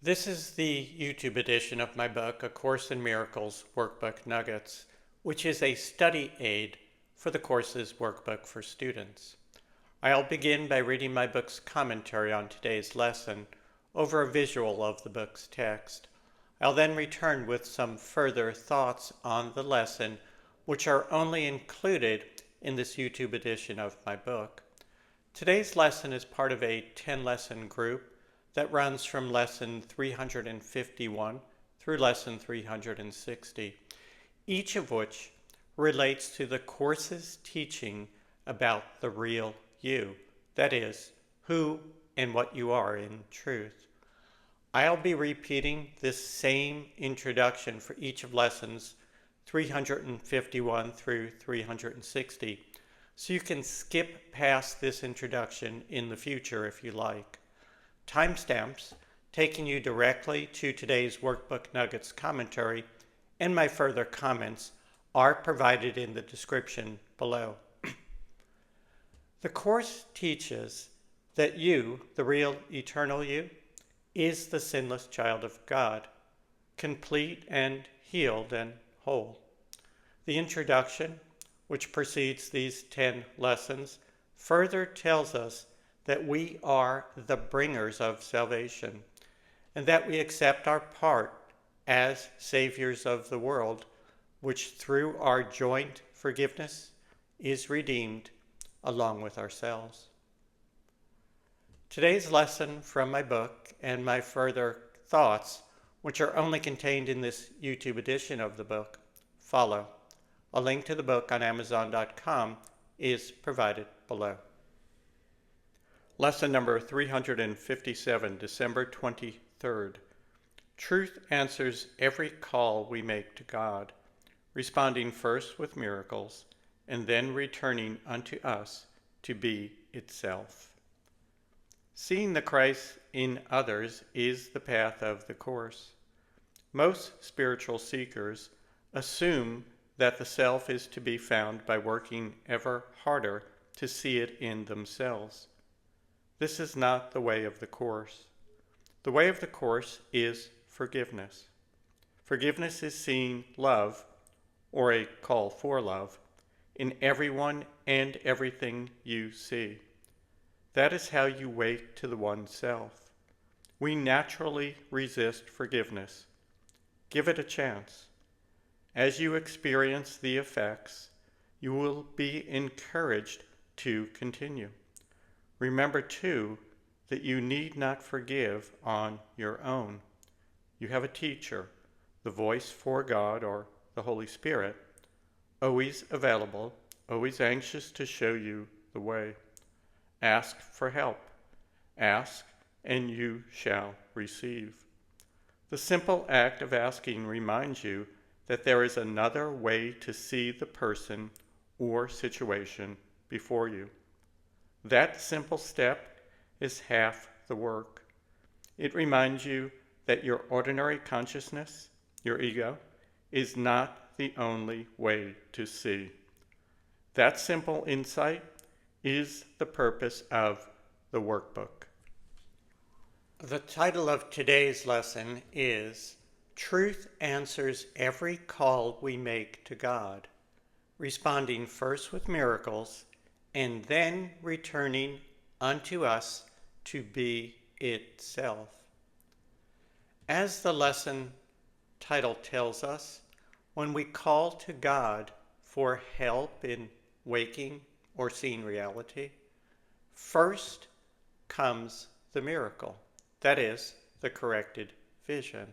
This is the YouTube edition of my book, A Course in Miracles Workbook Nuggets, which is a study aid for the course's workbook for students. I'll begin by reading my book's commentary on today's lesson over a visual of the book's text. I'll then return with some further thoughts on the lesson, which are only included in this YouTube edition of my book. Today's lesson is part of a 10-lesson group that runs from lesson 351 through lesson 360, each of which relates to the course's teaching about the real you, that is, who and what you are in truth. I'll be repeating this same introduction for each of lessons 351 through 360, so you can skip past this introduction in the future if you like. Timestamps taking you directly to today's Workbook Nuggets commentary and my further comments are provided in the description below. The Course teaches that you, the real eternal you, is the sinless child of God, complete and healed and whole. The introduction, which precedes these 10 lessons, further tells us that we are the bringers of salvation, and that we accept our part as saviors of the world, which through our joint forgiveness is redeemed along with ourselves. Today's lesson from my book and my further thoughts, which are only contained in this YouTube edition of the book, follow. A link to the book on Amazon.com is provided below. Lesson number 357, December 23rd. Truth answers every call we make to God, responding first with miracles, and then returning unto us to be itself. Seeing the Christ in others is the path of the Course. Most spiritual seekers assume that the self is to be found by working ever harder to see it in themselves. This is not the way of the Course. The way of the Course is forgiveness. Forgiveness is seeing love, or a call for love, in everyone and everything you see. That is how you wake to the one self. We naturally resist forgiveness. Give it a chance. As you experience the effects, you will be encouraged to continue. Remember, too, that you need not forgive on your own. You have a teacher, the voice for God or the Holy Spirit, always available, always anxious to show you the way. Ask for help. Ask, and you shall receive. The simple act of asking reminds you that there is another way to see the person or situation before you. That simple step is half the work. It reminds you that your ordinary consciousness, your ego, is not the only way to see. That simple insight is the purpose of the workbook. The title of today's lesson is Truth Answers Every Call We Make to God, responding first with miracles and then returning unto us to be itself. As the lesson title tells us, when we call to God for help in waking or seeing reality, first comes the miracle, that is, the corrected vision.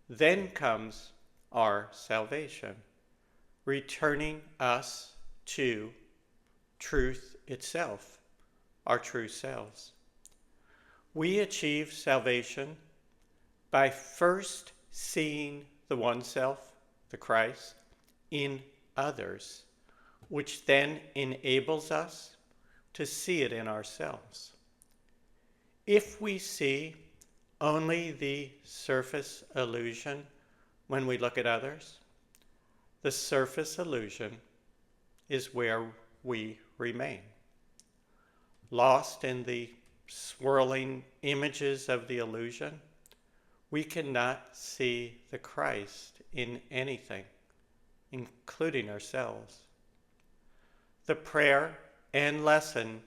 Then comes our salvation, returning us to truth itself, our true selves. We achieve salvation by first seeing the one self, the Christ, in others, which then enables us to see it in ourselves. If we see only the surface illusion when we look at others, the surface illusion is where we remain, lost in the swirling images of the illusion, we cannot see the Christ in anything, including ourselves. The prayer and lesson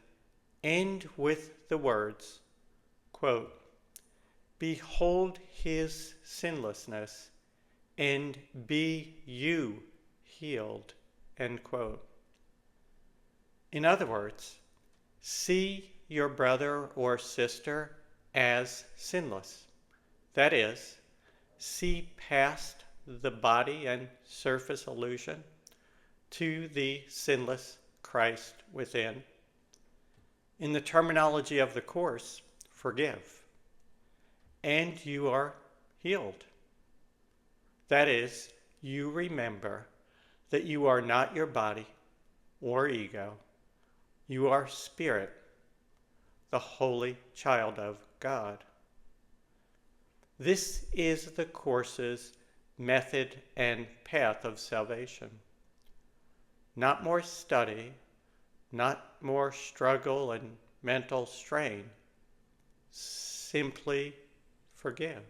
end with the words, quote, "Behold his sinlessness, and be you healed," end quote. In other words, see your brother or sister as sinless. That is, see past the body and surface illusion to the sinless Christ within. In the terminology of the Course, forgive, and you are healed. That is, you remember that you are not your body or ego. You are spirit, the holy child of God. This is the Course's method and path of salvation. Not more study, not more struggle and mental strain. Simply forgive.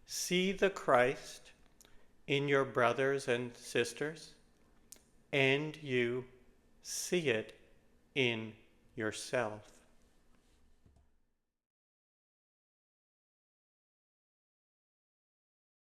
See the Christ in your brothers and sisters, and you see it in yourself.